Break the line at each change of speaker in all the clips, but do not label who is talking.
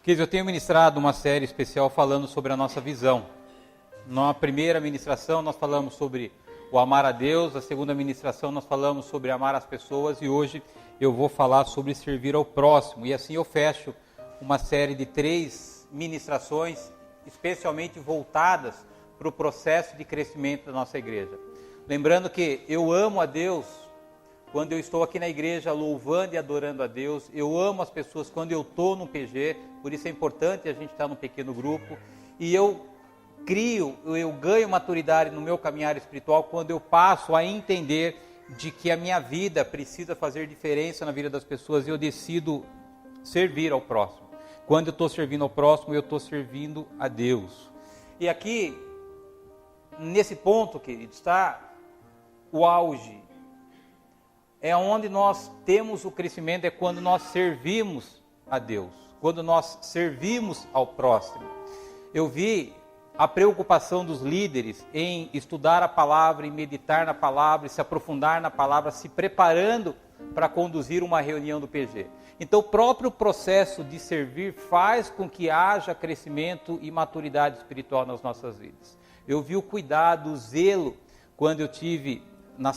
Queridos, eu tenho ministrado uma série especial falando sobre a nossa visão. Na primeira ministração nós falamos sobre o amar a Deus, na segunda ministração nós falamos sobre amar as pessoas e hoje eu vou falar sobre servir ao próximo. E assim eu fecho uma série de 3 ministrações especialmente voltadas para o processo de crescimento da nossa igreja. Lembrando que eu amo a Deus quando eu estou aqui na igreja louvando e adorando a Deus. Eu amo as pessoas quando eu estou no PG, por isso é importante a gente estar num pequeno grupo. E eu ganho maturidade no meu caminhar espiritual quando eu passo a entender de que a minha vida precisa fazer diferença na vida das pessoas e eu decido servir ao próximo. Quando eu estou servindo ao próximo, eu estou servindo a Deus. E aqui, nesse ponto, querido, está o auge. É onde nós temos o crescimento, é quando nós servimos a Deus, quando nós servimos ao próximo. Eu vi a preocupação dos líderes em estudar a palavra, em meditar na palavra, se aprofundar na palavra, se preparando para conduzir uma reunião do PG. Então o próprio processo de servir faz com que haja crescimento e maturidade espiritual nas nossas vidas. Eu vi o cuidado, o zelo, quando eu tive na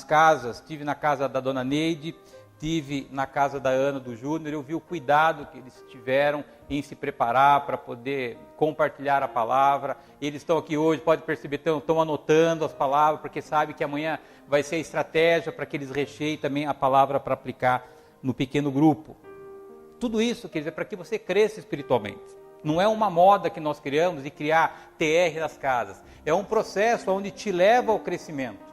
casa da dona Neide, tive na casa da Ana, do Júnior, eu vi o cuidado que eles tiveram em se preparar para poder compartilhar a palavra. Eles estão aqui hoje, pode perceber, estão anotando as palavras, porque sabe que amanhã vai ser a estratégia para que eles recheiem também a palavra para aplicar no pequeno grupo. Tudo isso, quer dizer, para que você cresça espiritualmente. Não é uma moda que nós criamos de criar TR nas casas. É um processo onde te leva ao crescimento.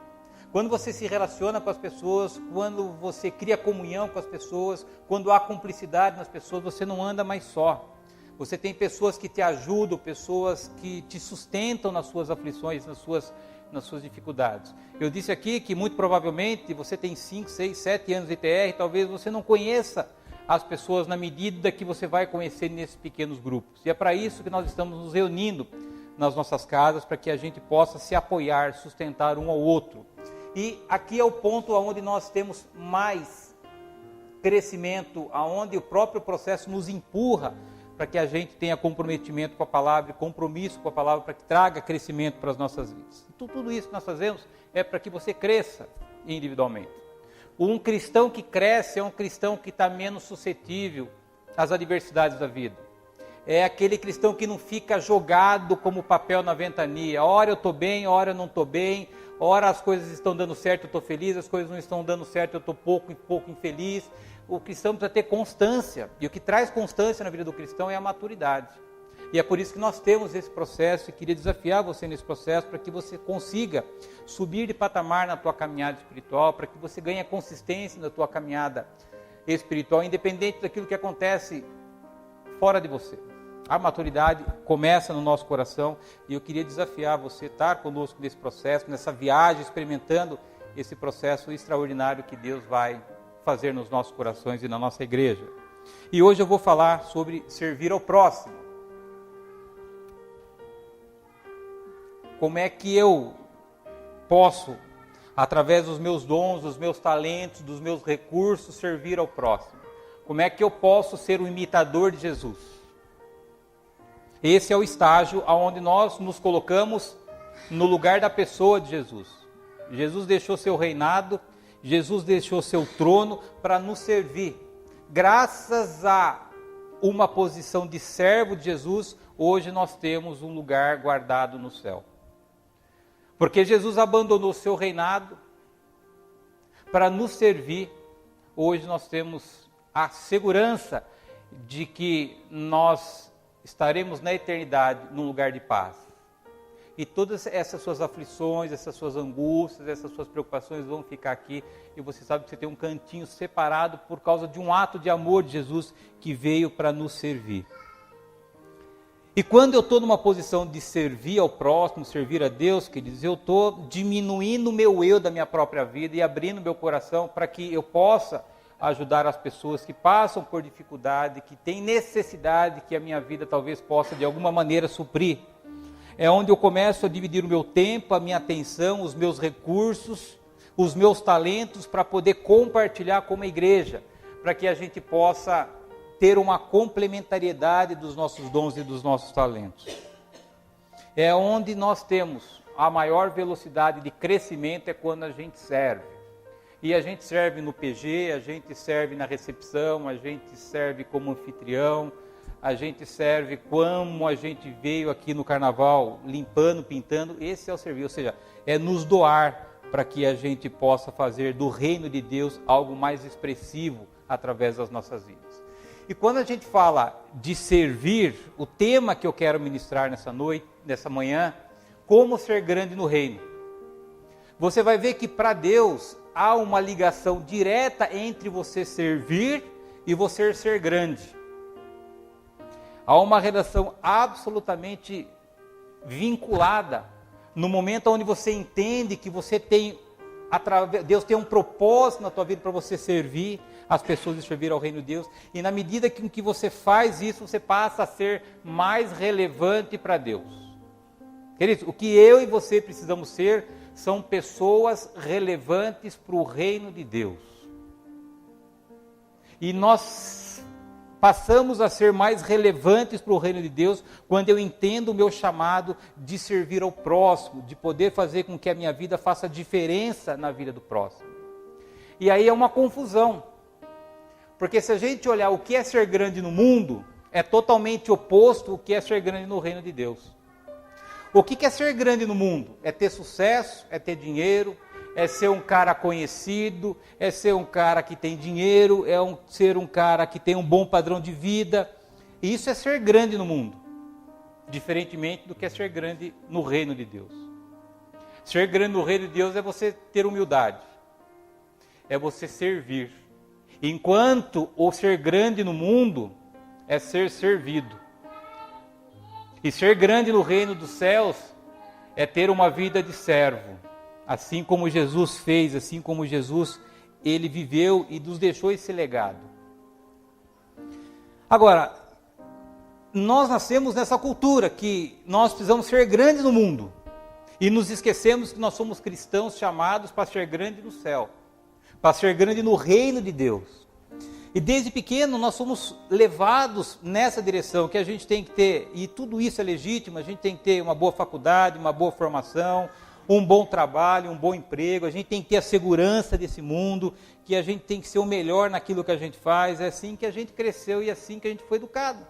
Quando você se relaciona com as pessoas, quando você cria comunhão com as pessoas, quando há cumplicidade nas pessoas, você não anda mais só. Você tem pessoas que te ajudam, pessoas que te sustentam nas suas aflições, nas suas dificuldades. Eu disse aqui que muito provavelmente você tem 5, 6, 7 anos de TR, talvez você não conheça as pessoas na medida que você vai conhecer nesses pequenos grupos. E é para isso que nós estamos nos reunindo nas nossas casas, para que a gente possa se apoiar, sustentar um ao outro. E aqui é o ponto onde nós temos mais crescimento, onde o próprio processo nos empurra para que a gente tenha comprometimento com a palavra, compromisso com a palavra, para que traga crescimento para as nossas vidas. Então, tudo isso que nós fazemos é para que você cresça individualmente. Um cristão que cresce é um cristão que está menos suscetível às adversidades da vida. É aquele cristão que não fica jogado como papel na ventania. Ora eu estou bem, ora eu não estou bem. Ora as coisas estão dando certo, eu estou feliz. As coisas não estão dando certo, eu estou pouco infeliz. O cristão precisa ter constância. E o que traz constância na vida do cristão é a maturidade. E é por isso que nós temos esse processo. E queria desafiar você nesse processo para que você consiga subir de patamar na tua caminhada espiritual. Para que você ganhe consistência na tua caminhada espiritual, independente daquilo que acontece fora de você. A maturidade começa no nosso coração e eu queria desafiar você a estar conosco nesse processo, nessa viagem, experimentando esse processo extraordinário que Deus vai fazer nos nossos corações e na nossa igreja. E hoje eu vou falar sobre servir ao próximo. Como é que eu posso, através dos meus dons, dos meus talentos, dos meus recursos, servir ao próximo? Como é que eu posso ser um imitador de Jesus? Esse é o estágio onde nós nos colocamos no lugar da pessoa de Jesus. Jesus deixou seu reinado, Jesus deixou seu trono para nos servir. Graças a uma posição de servo de Jesus, hoje nós temos um lugar guardado no céu. Porque Jesus abandonou seu reinado para nos servir. Hoje nós temos a segurança de que nós estaremos na eternidade num lugar de paz. E todas essas suas aflições, essas suas angústias, essas suas preocupações vão ficar aqui. E você sabe que você tem um cantinho separado por causa de um ato de amor de Jesus que veio para nos servir. E quando eu estou numa posição de servir ao próximo, servir a Deus, queridos, eu estou diminuindo o meu eu da minha própria vida e abrindo meu coração para que eu possa ajudar as pessoas que passam por dificuldade, que têm necessidade que a minha vida talvez possa de alguma maneira suprir. É onde eu começo a dividir o meu tempo, a minha atenção, os meus recursos, os meus talentos para poder compartilhar com a igreja, para que a gente possa ter uma complementariedade dos nossos dons e dos nossos talentos. É onde nós temos a maior velocidade de crescimento, é quando a gente serve. E a gente serve no PG, a gente serve na recepção, a gente serve como anfitrião, a gente serve como a gente veio aqui no carnaval, limpando, pintando. Esse é o serviço, ou seja, é nos doar para que a gente possa fazer do reino de Deus algo mais expressivo através das nossas vidas. E quando a gente fala de servir, o tema que eu quero ministrar nessa manhã, como ser grande no reino. Você vai ver que para Deus há uma ligação direta entre você servir e você ser grande. Há uma relação absolutamente vinculada no momento onde você entende que você tem, Deus tem um propósito na tua vida para você servir as pessoas e servir ao reino de Deus. E na medida que você faz isso, você passa a ser mais relevante para Deus. Queridos, o que eu e você precisamos ser são pessoas relevantes para o reino de Deus. E nós passamos a ser mais relevantes para o reino de Deus quando eu entendo o meu chamado de servir ao próximo, de poder fazer com que a minha vida faça diferença na vida do próximo. E aí é uma confusão, porque se a gente olhar o que é ser grande no mundo, é totalmente oposto ao que é ser grande no reino de Deus. O que é ser grande no mundo? É ter sucesso, é ter dinheiro, é ser um cara conhecido, é ser um cara que tem dinheiro, ser um cara que tem um bom padrão de vida. E isso é ser grande no mundo, diferentemente do que é ser grande no reino de Deus. Ser grande no reino de Deus é você ter humildade, é você servir. Enquanto o ser grande no mundo é ser servido. E ser grande no reino dos céus é ter uma vida de servo. Assim como Jesus fez, assim como Jesus, ele viveu e nos deixou esse legado. Agora, nós nascemos nessa cultura que nós precisamos ser grandes no mundo. E nos esquecemos que nós somos cristãos chamados para ser grande no céu. Para ser grande no reino de Deus. E desde pequeno nós somos levados nessa direção, que a gente tem que ter, e tudo isso é legítimo, a gente tem que ter uma boa faculdade, uma boa formação, um bom trabalho, um bom emprego, a gente tem que ter a segurança desse mundo, que a gente tem que ser o melhor naquilo que a gente faz, é assim que a gente cresceu e é assim que a gente foi educado.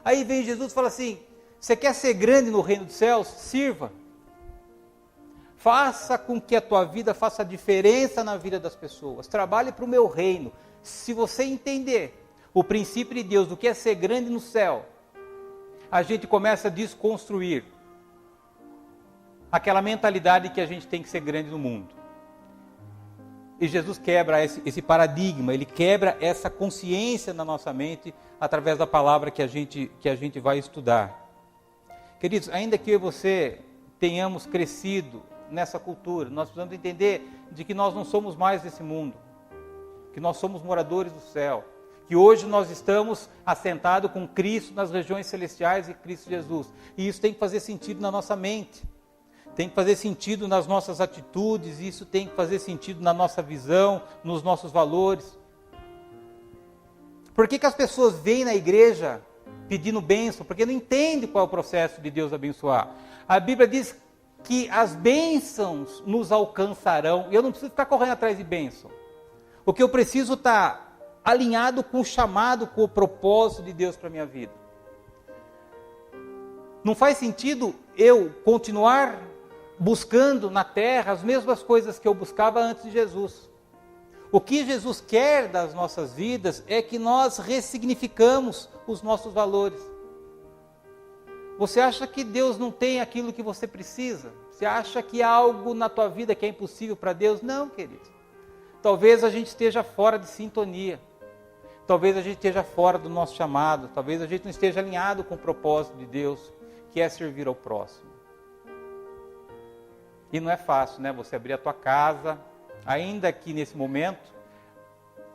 Aí vem Jesus e fala assim, você quer ser grande no reino dos céus? Sirva. Faça com que a tua vida faça diferença na vida das pessoas, trabalhe para o meu reino. Se você entender o princípio de Deus, do que é ser grande no céu, a gente começa a desconstruir aquela mentalidade que a gente tem que ser grande no mundo. E Jesus quebra esse paradigma, ele quebra essa consciência na nossa mente através da palavra que a gente vai estudar. Queridos, ainda que eu e você tenhamos crescido nessa cultura, nós precisamos entender de que nós não somos mais desse mundo, que nós somos moradores do céu, que hoje nós estamos assentados com Cristo nas regiões celestiais e Cristo Jesus. E isso tem que fazer sentido na nossa mente. Tem que fazer sentido nas nossas atitudes, isso tem que fazer sentido na nossa visão, nos nossos valores. Por que as pessoas vêm na igreja pedindo bênção? Porque não entendem qual é o processo de Deus abençoar. A Bíblia diz que as bênçãos nos alcançarão, e eu não preciso ficar correndo atrás de bênção. O que eu preciso estar alinhado com o chamado, com o propósito de Deus para a minha vida. Não faz sentido eu continuar buscando na terra as mesmas coisas que eu buscava antes de Jesus. O que Jesus quer das nossas vidas é que nós ressignificamos os nossos valores. Você acha que Deus não tem aquilo que você precisa? Você acha que há algo na tua vida que é impossível para Deus? Não, querido. Talvez a gente esteja fora de sintonia. Talvez a gente esteja fora do nosso chamado. Talvez a gente não esteja alinhado com o propósito de Deus, que é servir ao próximo. E não é fácil, né? Você abrir a tua casa, ainda que nesse momento,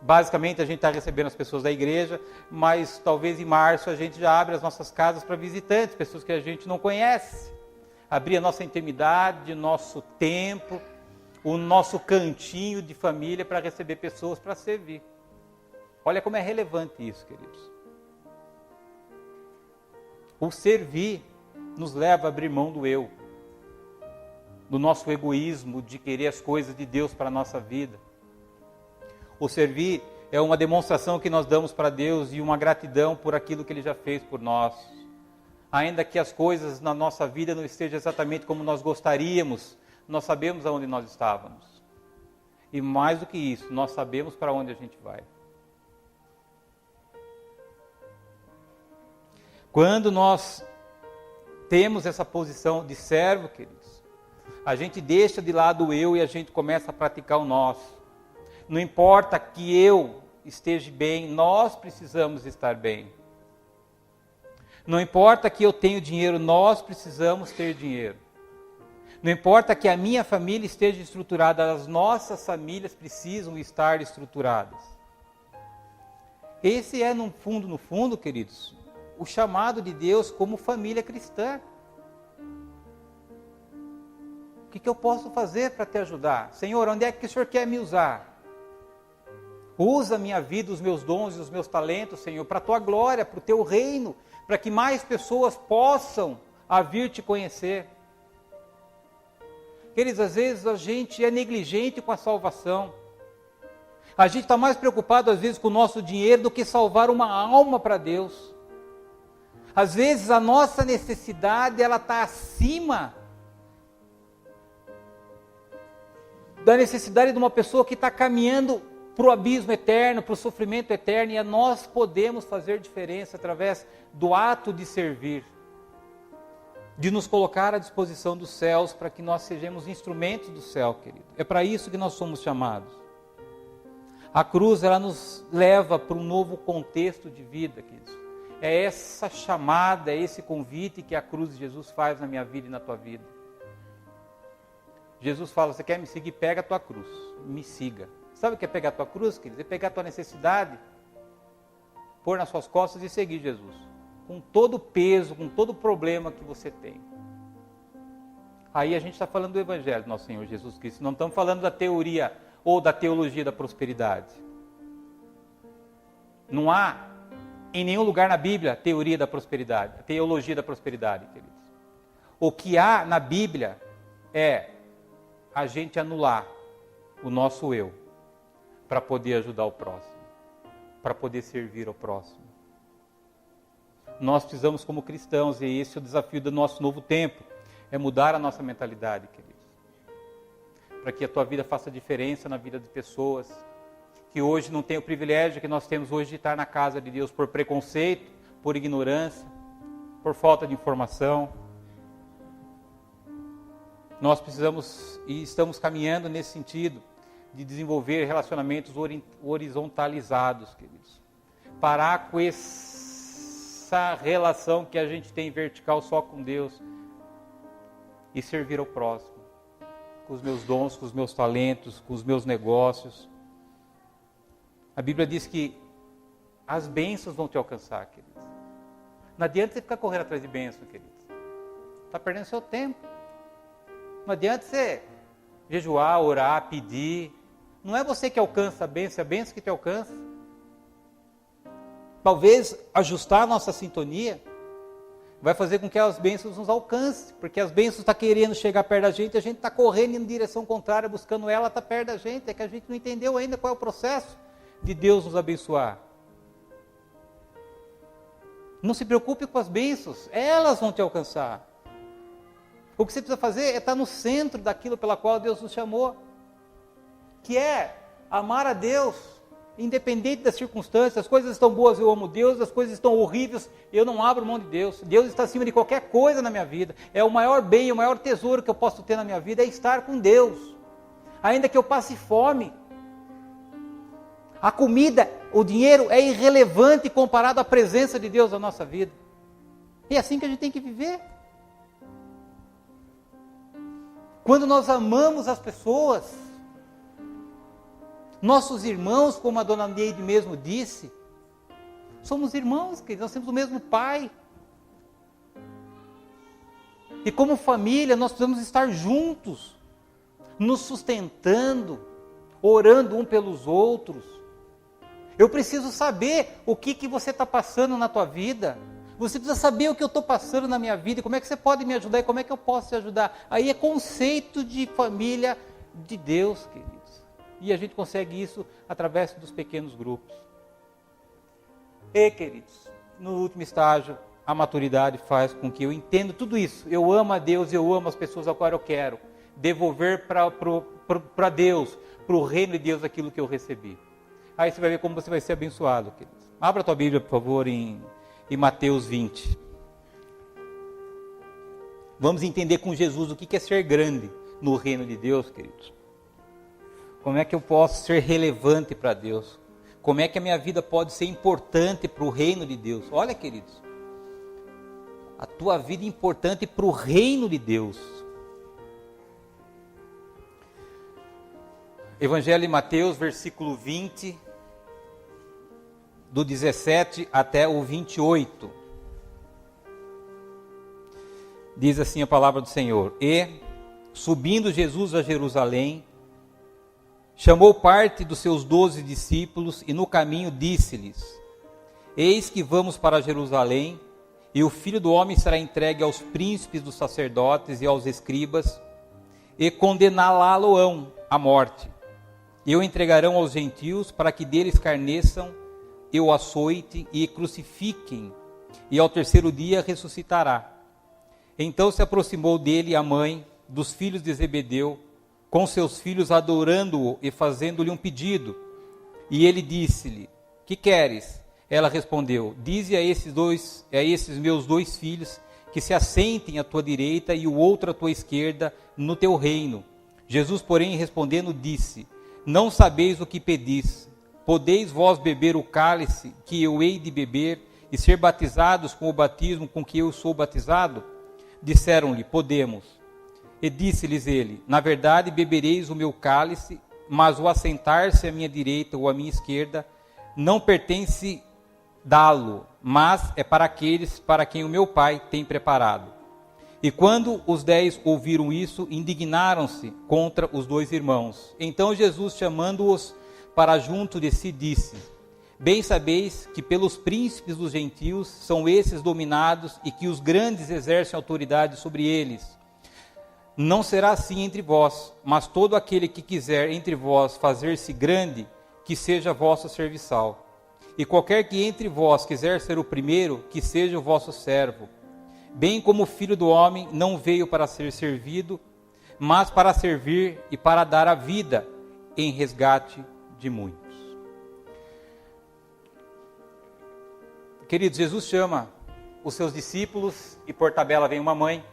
basicamente a gente está recebendo as pessoas da igreja, mas talvez em março a gente já abre as nossas casas para visitantes, pessoas que a gente não conhece. Abrir a nossa intimidade, nosso tempo, o nosso cantinho de família para receber pessoas para servir. Olha como é relevante isso, queridos. O servir nos leva a abrir mão do eu, do nosso egoísmo, de querer as coisas de Deus para a nossa vida. O servir é uma demonstração que nós damos para Deus e uma gratidão por aquilo que Ele já fez por nós. Ainda que as coisas na nossa vida não estejam exatamente como nós gostaríamos, nós sabemos aonde nós estávamos. E mais do que isso, nós sabemos para onde a gente vai. Quando nós temos essa posição de servo, queridos, a gente deixa de lado o eu e a gente começa a praticar o nosso. Não importa que eu esteja bem, nós precisamos estar bem. Não importa que eu tenha dinheiro, nós precisamos ter dinheiro. Não importa que a minha família esteja estruturada, as nossas famílias precisam estar estruturadas. Esse é, no fundo, queridos, o chamado de Deus como família cristã. O que eu posso fazer para te ajudar? Senhor, onde é que o Senhor quer me usar? Usa a minha vida, os meus dons e os meus talentos, Senhor, para a tua glória, para o teu reino, para que mais pessoas possam vir te conhecer. Queridos, às vezes a gente é negligente com a salvação. A gente está mais preocupado, às vezes, com o nosso dinheiro do que salvar uma alma para Deus. Às vezes a nossa necessidade, ela está acima da necessidade de uma pessoa que está caminhando para o abismo eterno, para o sofrimento eterno, e nós podemos fazer diferença através do ato de servir, de nos colocar à disposição dos céus, para que nós sejamos instrumentos do céu, querido. É para isso que nós somos chamados. A cruz, ela nos leva para um novo contexto de vida, queridos. É essa chamada, é esse convite que a cruz de Jesus faz na minha vida e na tua vida. Jesus fala, você quer me seguir? Pega a tua cruz, me siga. Sabe o que é pegar a tua cruz, queridos? É pegar a tua necessidade, pôr nas suas costas e seguir Jesus. Com todo o peso, com todo o problema que você tem. Aí a gente está falando do Evangelho do nosso Senhor Jesus Cristo. Não estamos falando da teoria ou da teologia da prosperidade. Não há em nenhum lugar na Bíblia teoria da prosperidade, teologia da prosperidade, queridos. O que há na Bíblia é a gente anular o nosso eu, para poder ajudar o próximo, para poder servir ao próximo. Nós precisamos, como cristãos, e esse é o desafio do nosso novo tempo, é mudar a nossa mentalidade, queridos. Para que a tua vida faça diferença na vida de pessoas que hoje não têm o privilégio que nós temos hoje de estar na casa de Deus por preconceito, por ignorância, por falta de informação. Nós precisamos e estamos caminhando nesse sentido de desenvolver relacionamentos horizontalizados, queridos. Parar com essa relação que a gente tem vertical só com Deus e servir ao próximo, com os meus dons, com os meus talentos, com os meus negócios. A Bíblia diz que as bênçãos vão te alcançar, queridos. Não adianta você ficar correndo atrás de bênçãos, queridos. Está perdendo seu tempo. Não adianta você jejuar, orar, pedir. Não é você que alcança a bênção, é a bênção que te alcança. Talvez ajustar a nossa sintonia vai fazer com que as bênçãos nos alcancem, porque as bênçãos estão querendo chegar perto da gente, a gente está correndo em direção contrária, buscando ela, está perto da gente, é que a gente não entendeu ainda qual é o processo de Deus nos abençoar. Não se preocupe com as bênçãos, elas vão te alcançar. O que você precisa fazer é estar no centro daquilo pela qual Deus nos chamou, que é amar a Deus, independente das circunstâncias. As coisas estão boas, eu amo Deus, as coisas estão horríveis, eu não abro mão de Deus. Deus está acima de qualquer coisa na minha vida. É o maior bem, o maior tesouro que eu posso ter na minha vida, é estar com Deus. Ainda que eu passe fome. A comida, o dinheiro é irrelevante comparado à presença de Deus na nossa vida. E é assim que a gente tem que viver. Quando nós amamos as pessoas, nossos irmãos, como a dona Neide mesmo disse, somos irmãos, queridos, nós temos o mesmo pai. E como família, nós precisamos estar juntos, nos sustentando, orando um pelos outros. Eu preciso saber o que você está passando na tua vida. Você precisa saber o que eu estou passando na minha vida, como é que você pode me ajudar e como é que eu posso te ajudar. Aí é conceito de família de Deus, queridos. E a gente consegue isso através dos pequenos grupos. E, queridos, no último estágio, a maturidade faz com que eu entenda tudo isso. Eu amo a Deus, eu amo as pessoas, agora eu quero devolver para Deus, para o reino de Deus, aquilo que eu recebi. Aí você vai ver como você vai ser abençoado, queridos. Abra a tua Bíblia, por favor, em Mateus 20. Vamos entender com Jesus o que é ser grande no reino de Deus, queridos. Como é que eu posso ser relevante para Deus? Como é que a minha vida pode ser importante para o reino de Deus? Olha, queridos, a tua vida é importante para o reino de Deus. Evangelho de Mateus, versículo 20, do 17 até o 28. Diz assim a palavra do Senhor: E, subindo Jesus a Jerusalém, chamou parte dos seus 12 discípulos e no caminho disse-lhes: Eis que vamos para Jerusalém, e o Filho do Homem será entregue aos príncipes dos sacerdotes e aos escribas, e condená-lo-ão à morte. E o entregarão aos gentios para que dele escarneçam, e o açoitem e crucifiquem, e ao terceiro dia ressuscitará. Então se aproximou dele a mãe dos filhos de Zebedeu, com seus filhos, adorando-o e fazendo-lhe um pedido. E ele disse-lhe: Que queres? Ela respondeu: Dize a esses meus 2 filhos, que se assentem à tua direita e o outro à tua esquerda no teu reino. Jesus, porém, respondendo, disse: Não sabeis o que pedis. Podeis vós beber o cálice que eu hei de beber e ser batizados com o batismo com que eu sou batizado? Disseram-lhe: Podemos. E disse-lhes ele: Na verdade bebereis o meu cálice, mas o assentar-se à minha direita ou à minha esquerda não pertence dá-lo, mas é para aqueles para quem o meu Pai tem preparado. E quando os 10 ouviram isso, indignaram-se contra os 2 irmãos. Então Jesus, chamando-os para junto de si, disse: Bem sabeis que pelos príncipes dos gentios são esses dominados e que os grandes exercem autoridade sobre eles. Não será assim entre vós, mas todo aquele que quiser entre vós fazer-se grande, que seja vosso serviçal. E qualquer que entre vós quiser ser o primeiro, que seja o vosso servo. Bem como o Filho do Homem não veio para ser servido, mas para servir e para dar a vida em resgate de muitos. Queridos, Jesus chama os seus discípulos e por tabela vem uma mãe.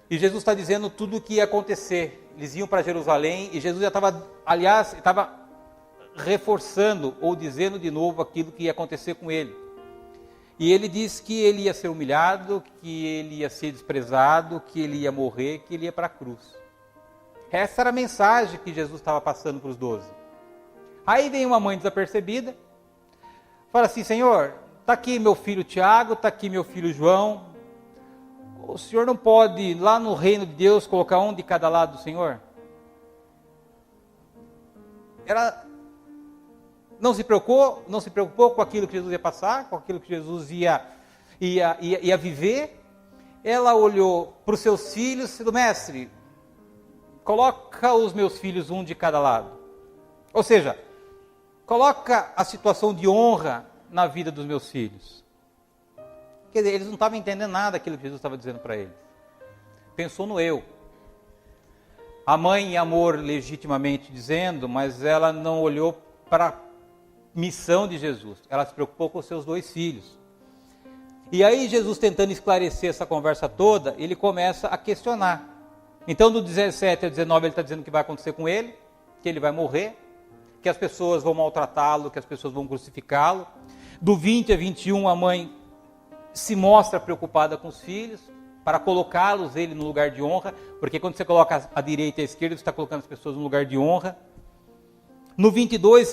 E Jesus está dizendo tudo o que ia acontecer. Eles iam para Jerusalém e Jesus já estava reforçando ou dizendo de novo aquilo que ia acontecer com ele. E ele diz que ele ia ser humilhado, que ele ia ser desprezado, que ele ia morrer, que ele ia para a cruz. Essa era a mensagem que Jesus estava passando para os 12. Aí vem uma mãe desapercebida, fala assim: Senhor, está aqui meu filho Tiago, está aqui meu filho João. O Senhor não pode, lá no reino de Deus, colocar um de cada lado do Senhor? Ela não se preocupou com aquilo que Jesus ia passar, com aquilo que Jesus ia viver. Ela olhou para os seus filhos e disse: Mestre, coloca os meus filhos um de cada lado. Ou seja, coloca a situação de honra na vida dos meus filhos. Quer dizer, eles não estavam entendendo nada daquilo que Jesus estava dizendo para eles. Pensou no eu. A mãe em amor legitimamente dizendo, mas ela não olhou para a missão de Jesus. Ela se preocupou com os seus 2 filhos. E aí Jesus, tentando esclarecer essa conversa toda, ele começa a questionar. Então do 17 ao 19 ele está dizendo o que vai acontecer com ele, que ele vai morrer, que as pessoas vão maltratá-lo, que as pessoas vão crucificá-lo. Do 20 a 21 a mãe se mostra preocupada com os filhos, para colocá-los ele no lugar de honra, porque quando você coloca a direita e a esquerda, você está colocando as pessoas no lugar de honra. No 22,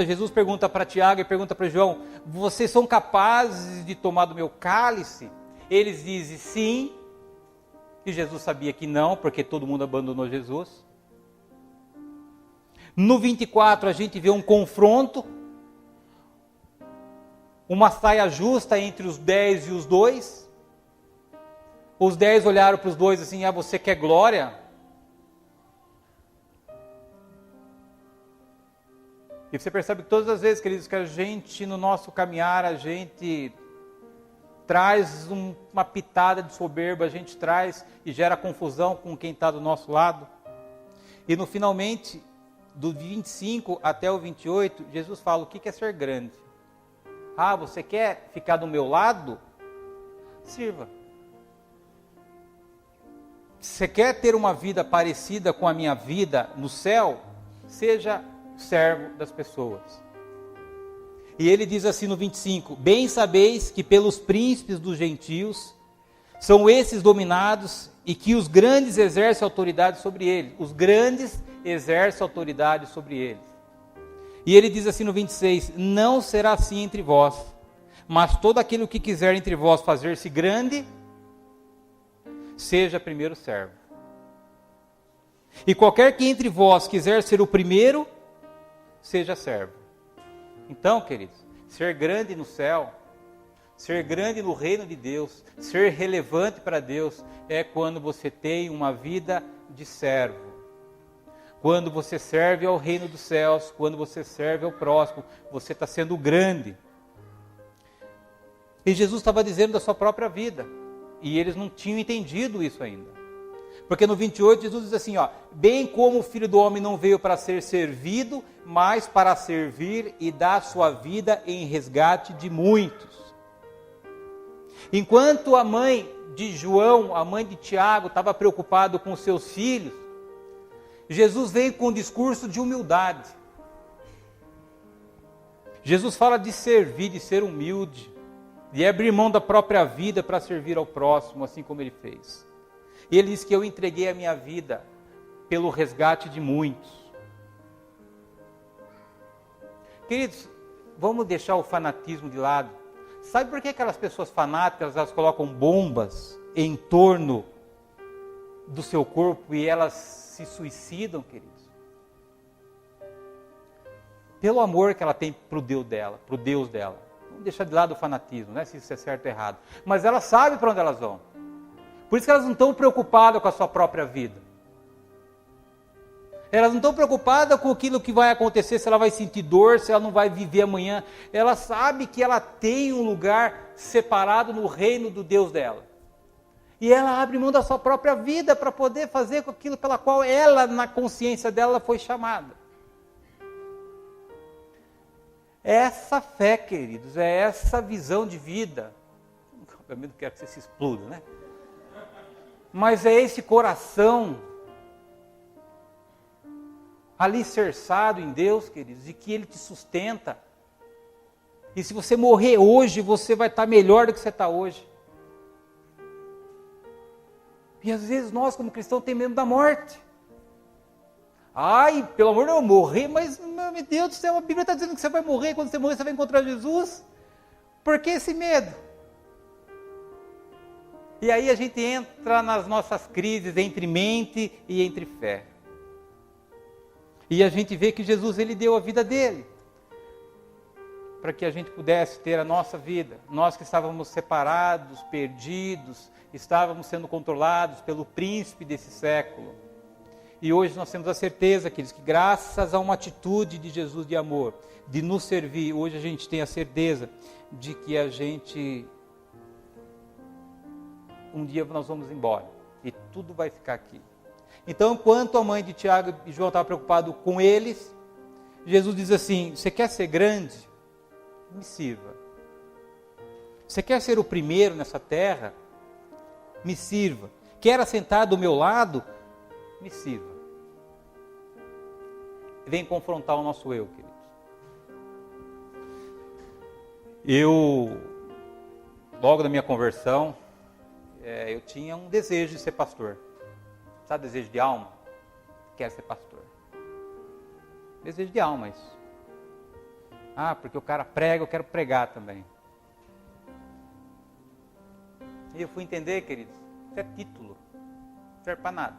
Jesus pergunta para Tiago e pergunta para João: vocês são capazes de tomar do meu cálice? Eles dizem sim, e Jesus sabia que não, porque todo mundo abandonou Jesus. No 24 a gente vê um confronto, uma saia justa entre os 10 e os 2. Os 10 olharam para os 2 assim, você quer glória? E você percebe que todas as vezes, queridos, que a gente, no nosso caminhar, a gente traz uma pitada de soberba, a gente traz e gera confusão com quem está do nosso lado. E no finalmente, do 25 até o 28, Jesus fala, o que é ser grande? Você quer ficar do meu lado? Sirva. Você quer ter uma vida parecida com a minha vida no céu? Seja servo das pessoas. E ele diz assim no 25, bem sabeis que pelos príncipes dos gentios são esses dominados e que os grandes exercem autoridade sobre eles. Os grandes exercem autoridade sobre eles. E ele diz assim no 26, não será assim entre vós, mas todo aquele que quiser entre vós fazer-se grande, seja primeiro servo. E qualquer que entre vós quiser ser o primeiro, seja servo. Então, queridos, ser grande no céu, ser grande no reino de Deus, ser relevante para Deus, é quando você tem uma vida de servo. Quando você serve ao reino dos céus, quando você serve ao próximo, você está sendo grande. E Jesus estava dizendo da sua própria vida, e eles não tinham entendido isso ainda. Porque no 28 Jesus diz assim, bem como o Filho do Homem não veio para ser servido, mas para servir e dar sua vida em resgate de muitos. Enquanto a mãe de João, a mãe de Tiago, estava preocupada com seus filhos, Jesus veio com um discurso de humildade. Jesus fala de servir, de ser humilde, de abrir mão da própria vida para servir ao próximo, assim como ele fez. E ele diz que eu entreguei a minha vida pelo resgate de muitos. Queridos, vamos deixar o fanatismo de lado. Sabe por que aquelas pessoas fanáticas, elas colocam bombas em torno do seu corpo e elas se suicidam, queridos? Pelo amor que ela tem para o Deus dela. Vamos deixar de lado o fanatismo, né? Se isso é certo ou errado. Mas ela sabe para onde elas vão. Por isso que elas não estão preocupadas com a sua própria vida. Elas não estão preocupadas com aquilo que vai acontecer, se ela vai sentir dor, se ela não vai viver amanhã. Ela sabe que ela tem um lugar separado no reino do Deus dela. E ela abre mão da sua própria vida para poder fazer aquilo pela qual ela, na consciência dela, foi chamada. Essa fé, queridos, é essa visão de vida. Eu não quero que você se exploda, né? Mas é esse coração alicerçado em Deus, queridos, e que Ele te sustenta. E se você morrer hoje, você vai estar melhor do que você está hoje. E às vezes nós, como cristãos, temos medo da morte. Pelo amor de Deus, morrer, mas, meu Deus do céu, a Bíblia está dizendo que você vai morrer, quando você morrer você vai encontrar Jesus. Por que esse medo? E aí a gente entra nas nossas crises entre mente e entre fé. E a gente vê que Jesus, Ele deu a vida dele, para que a gente pudesse ter a nossa vida. Nós que estávamos separados, perdidos, estávamos sendo controlados pelo príncipe desse século. E hoje nós temos a certeza, queridos, que graças a uma atitude de Jesus de amor, de nos servir, hoje a gente tem a certeza de que a gente, um dia nós vamos embora e tudo vai ficar aqui. Então, enquanto a mãe de Tiago e João estava preocupado com eles, Jesus diz assim, você quer ser grande? Me sirva. Você quer ser o primeiro nessa terra? Me sirva. Quer assentar do meu lado? Me sirva. Vem confrontar o nosso eu, queridos. Eu, logo da minha conversão, eu tinha um desejo de ser pastor. Sabe, desejo de alma? Quero ser pastor. Desejo de alma, isso. Porque o cara prega, eu quero pregar também. E eu fui entender, queridos, isso é título. Não serve para nada.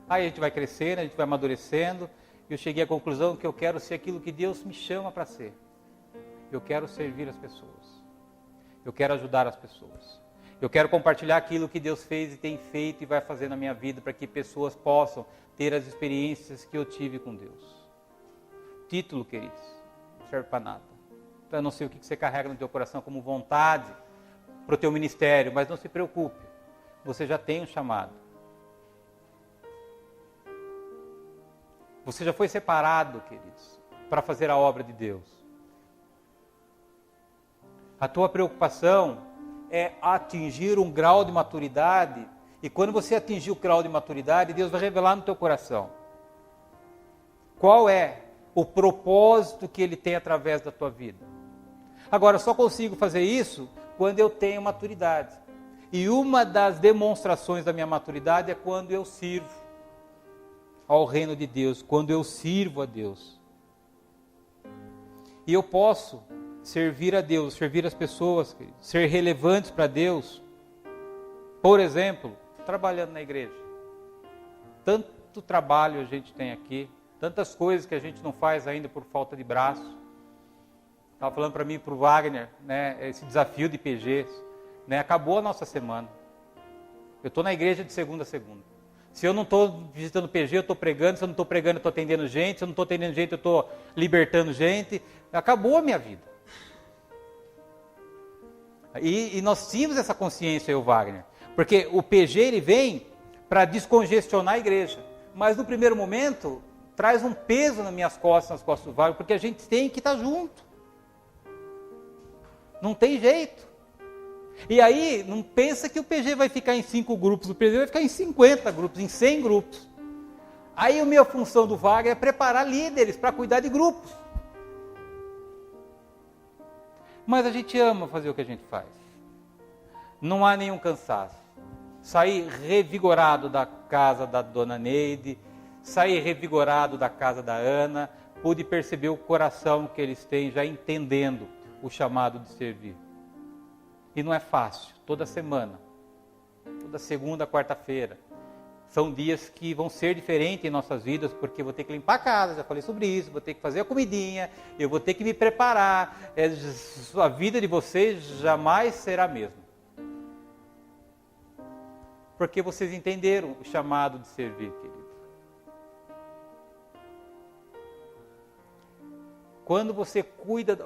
Aí a gente vai crescendo, a gente vai amadurecendo, eu cheguei à conclusão que eu quero ser aquilo que Deus me chama para ser. Eu quero servir as pessoas. Eu quero ajudar as pessoas. Eu quero compartilhar aquilo que Deus fez e tem feito e vai fazer na minha vida para que pessoas possam ter as experiências que eu tive com Deus. Título, queridos, não serve para nada. Então, eu não sei o que você carrega no teu coração como vontade para o teu ministério, mas não se preocupe. Você já tem um chamado. Você já foi separado, queridos, para fazer a obra de Deus. A tua preocupação é atingir um grau de maturidade, e quando você atingir o grau de maturidade, Deus vai revelar no teu coração qual é o propósito que Ele tem através da tua vida. Agora, eu só consigo fazer isso quando eu tenho maturidade. E uma das demonstrações da minha maturidade é quando eu sirvo ao reino de Deus, quando eu sirvo a Deus. E eu posso servir a Deus, servir as pessoas, queridos, ser relevantes para Deus. Por exemplo, trabalhando na igreja. Tanto trabalho a gente tem aqui, tantas coisas que a gente não faz ainda por falta de braço. Estava falando para mim e para o Wagner, né, esse desafio de PGs, né, acabou a nossa semana. Eu estou na igreja de segunda a segunda. Se eu não estou visitando PG, eu estou pregando. Se eu não estou pregando, eu estou atendendo gente. Se eu não estou atendendo gente, eu estou libertando gente. Acabou a minha vida. E nós tínhamos essa consciência, eu e o Wagner. Porque o PG ele vem para descongestionar a igreja. Mas no primeiro momento, traz um peso nas minhas costas, nas costas do Wagner, porque a gente tem que estar junto. Não tem jeito. E aí, não pensa que o PG vai ficar em 5 grupos, o PG vai ficar em 50 grupos, em 100 grupos. Aí a minha função do Wagner é preparar líderes para cuidar de grupos. Mas a gente ama fazer o que a gente faz. Não há nenhum cansaço. Saí revigorado da casa da dona Neide, saí revigorado da casa da Ana, pude perceber o coração que eles têm já entendendo o chamado de servir. E não é fácil, toda semana, toda segunda, quarta-feira. São dias que vão ser diferentes em nossas vidas, porque eu vou ter que limpar a casa, já falei sobre isso, vou ter que fazer a comidinha, eu vou ter que me preparar. A vida de vocês jamais será a mesma. Porque vocês entenderam o chamado de servir, querido. Quando você cuida,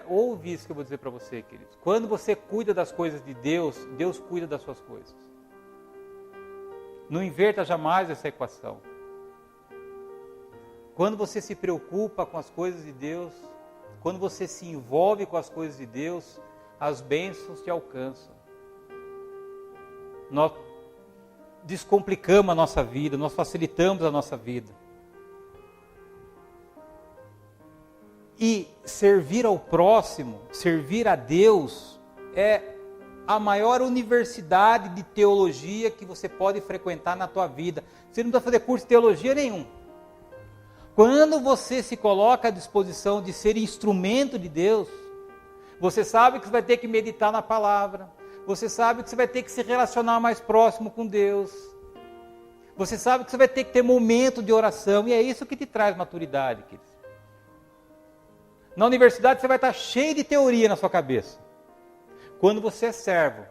ouve isso que eu vou dizer para você, queridos. Quando você cuida das coisas de Deus, Deus cuida das suas coisas. Não inverta jamais essa equação. Quando você se preocupa com as coisas de Deus, quando você se envolve com as coisas de Deus, as bênçãos te alcançam. Nós descomplicamos a nossa vida, nós facilitamos a nossa vida. E servir ao próximo, servir a Deus, é a maior universidade de teologia que você pode frequentar na tua vida. Você não precisa fazer curso de teologia nenhum. Quando você se coloca à disposição de ser instrumento de Deus, você sabe que você vai ter que meditar na palavra, você sabe que você vai ter que se relacionar mais próximo com Deus, você sabe que você vai ter que ter momento de oração, e é isso que te traz maturidade, queridos. Na universidade você vai estar cheio de teoria na sua cabeça. Quando você é servo,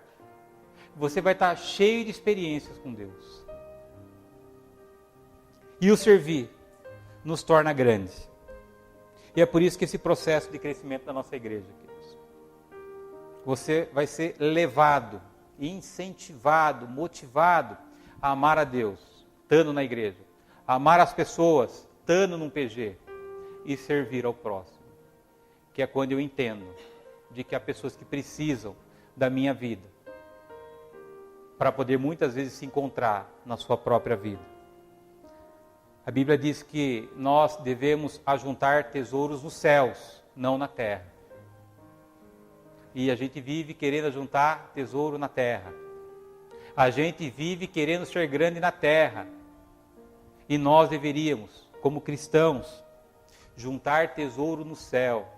você vai estar cheio de experiências com Deus. E o servir nos torna grandes. E é por isso que esse processo de crescimento da nossa igreja, queridos, você vai ser levado, incentivado, motivado a amar a Deus, estando na igreja, a amar as pessoas, estando num PG, e servir ao próximo. Que é quando eu entendo de que há pessoas que precisam da minha vida para poder muitas vezes se encontrar na sua própria vida. A Bíblia diz que nós devemos ajuntar tesouros nos céus, não na terra. E a gente vive querendo ajuntar tesouro na terra. A gente vive querendo ser grande na terra. E nós deveríamos, como cristãos, juntar tesouro no céu.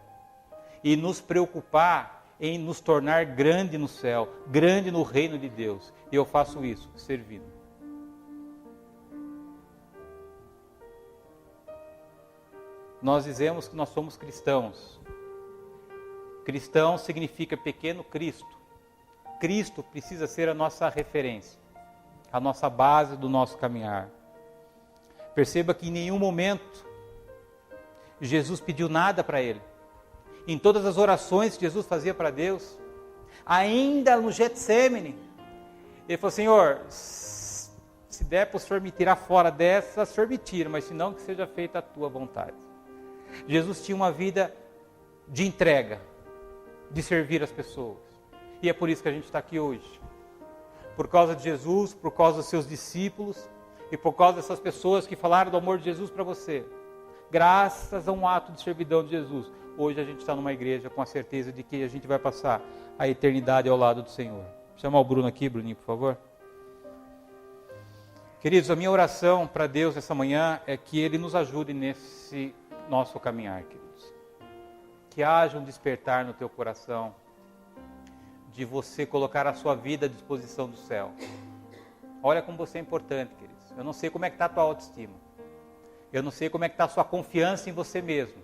E nos preocupar em nos tornar grande no céu, grande no reino de Deus. E eu faço isso, servindo. nós dizemos que nós somos cristãos. Cristão significa pequeno Cristo. Cristo precisa ser a nossa referência, a nossa base do nosso caminhar. Perceba que em nenhum momento Jesus pediu nada para ele. Em todas as orações que Jesus fazia para Deus, ainda no Getsêmani, ele falou: Senhor, se der para o Senhor me tirar fora dessa, o Senhor me tira, mas se não, que seja feita a tua vontade. Jesus tinha uma vida de entrega, de servir as pessoas. E é por isso que a gente está aqui hoje. Por causa de Jesus, por causa dos seus discípulos e por causa dessas pessoas que falaram do amor de Jesus para você. Graças a um ato de servidão de Jesus, hoje a gente está numa igreja com a certeza de que a gente vai passar a eternidade ao lado do Senhor. Chama o Bruno aqui, Bruninho, por favor. Queridos, a minha oração para Deus essa manhã é que Ele nos ajude nesse nosso caminhar, queridos. Que haja um despertar no teu coração, de você colocar a sua vida à disposição do céu. Olha como você é importante, queridos. Eu não sei como é que está a tua autoestima. Eu não sei como é que está a sua confiança em você mesmo.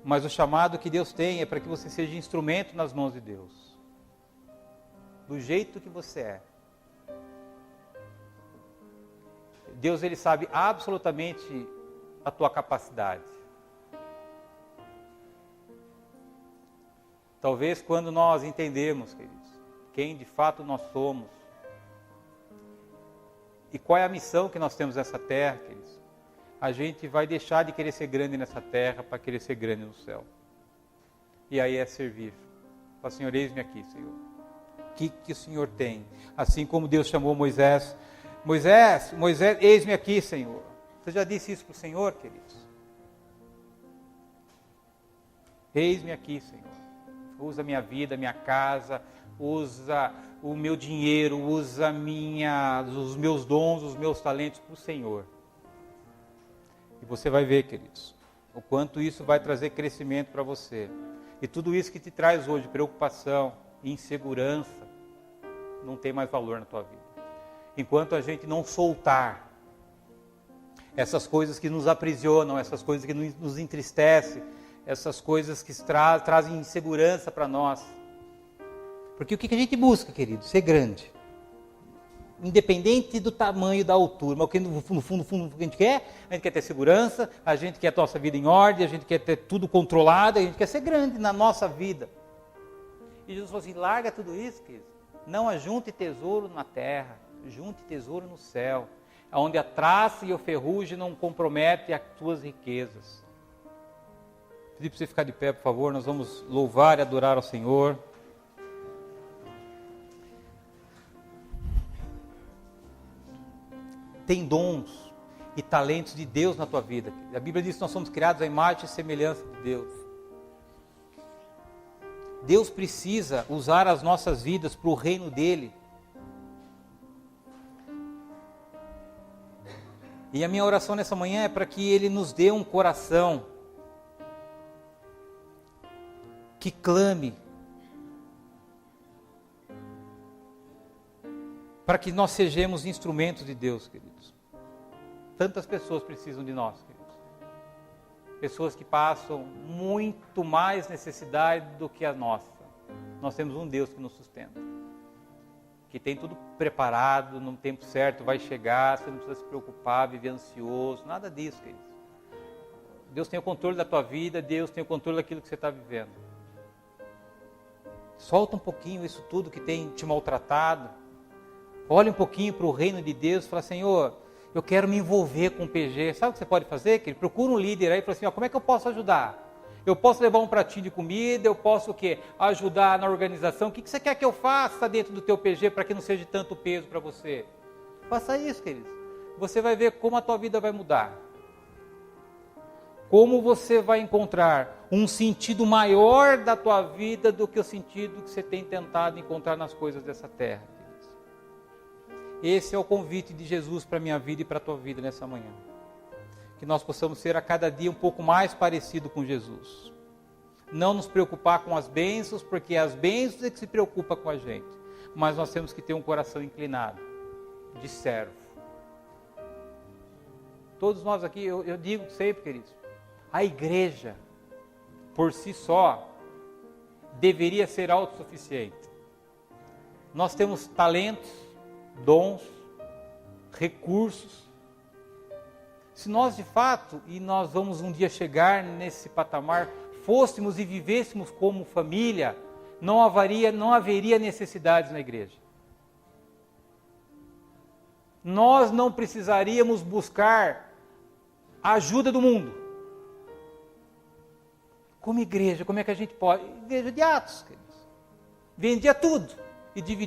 Mas o chamado que Deus tem é para que você seja instrumento nas mãos de Deus. Do jeito que você é. Deus, Ele sabe absolutamente a tua capacidade. Talvez quando nós entendemos, queridos, quem de fato nós somos e qual é a missão que nós temos nessa terra, queridos, a gente vai deixar de querer ser grande nessa terra para querer ser grande no céu. E aí é servir. Fala: Senhor, eis-me aqui, Senhor. O que o Senhor tem? Assim como Deus chamou Moisés. Moisés, eis-me aqui, Senhor. Você já disse isso para o Senhor, queridos? Eis-me aqui, Senhor. Usa a minha vida, a minha casa, usa o meu dinheiro, usa os meus dons, os meus talentos para o Senhor. E você vai ver, queridos, o quanto isso vai trazer crescimento para você. E tudo isso que te traz hoje, preocupação, insegurança, não tem mais valor na tua vida. Enquanto a gente não soltar essas coisas que nos aprisionam, essas coisas que nos entristecem, essas coisas que trazem insegurança para nós. Porque o que a gente busca, querido? Ser grande. Independente do tamanho, da altura. Mas o que no fundo, o que a gente quer ter segurança, a gente quer a nossa vida em ordem, a gente quer ter tudo controlado, a gente quer ser grande na nossa vida. E Jesus falou assim: larga tudo isso, querido. Não ajunte tesouro na terra, junte tesouro no céu, onde a traça e o ferrugem não comprometem as tuas riquezas. Pedir para você ficar de pé, por favor. Nós vamos louvar e adorar ao Senhor. Tem dons e talentos de Deus na tua vida. A Bíblia diz que nós somos criados à imagem e semelhança de Deus. Deus precisa usar as nossas vidas para o reino dEle. E a minha oração nessa manhã é para que Ele nos dê um coração que clame, para que nós sejamos instrumentos de Deus, queridos. Tantas pessoas precisam de nós, queridos. Pessoas que passam muito mais necessidade do que a nossa. Nós temos um Deus que nos sustenta, que tem tudo preparado, no tempo certo vai chegar, você não precisa se preocupar, viver ansioso, nada disso, queridos. Deus tem o controle da tua vida, Deus tem o controle daquilo que você está vivendo. Solta um pouquinho isso tudo que tem te maltratado. Olha um pouquinho para o reino de Deus e fala: Senhor, eu quero me envolver com o PG. Sabe o que você pode fazer? Que procura um líder aí e fala assim: como é que eu posso ajudar? Eu posso levar um pratinho de comida, eu posso o quê? Ajudar na organização. O que você quer que eu faça dentro do teu PG para que não seja tanto peso para você? Faça isso, queridos. Você vai ver como a tua vida vai mudar. Como você vai encontrar um sentido maior da tua vida do que o sentido que você tem tentado encontrar nas coisas dessa terra. Queridos. Esse é o convite de Jesus para a minha vida e para a tua vida nessa manhã. Que nós possamos ser a cada dia um pouco mais parecido com Jesus. Não nos preocupar com as bênçãos, porque as bênçãos é que se preocupa com a gente. Mas nós temos que ter um coração inclinado, de servo. Todos nós aqui, eu digo sempre, queridos, A igreja, por si só, deveria ser autossuficiente. Nós temos talentos, dons, recursos. Se nós de fato, e nós vamos um dia chegar nesse patamar, fôssemos e vivêssemos como família, não haveria necessidades na igreja. Nós não precisaríamos buscar a ajuda do mundo. Como igreja, como é que a gente pode? Igreja de Atos, queridos. Vendia tudo e dividia.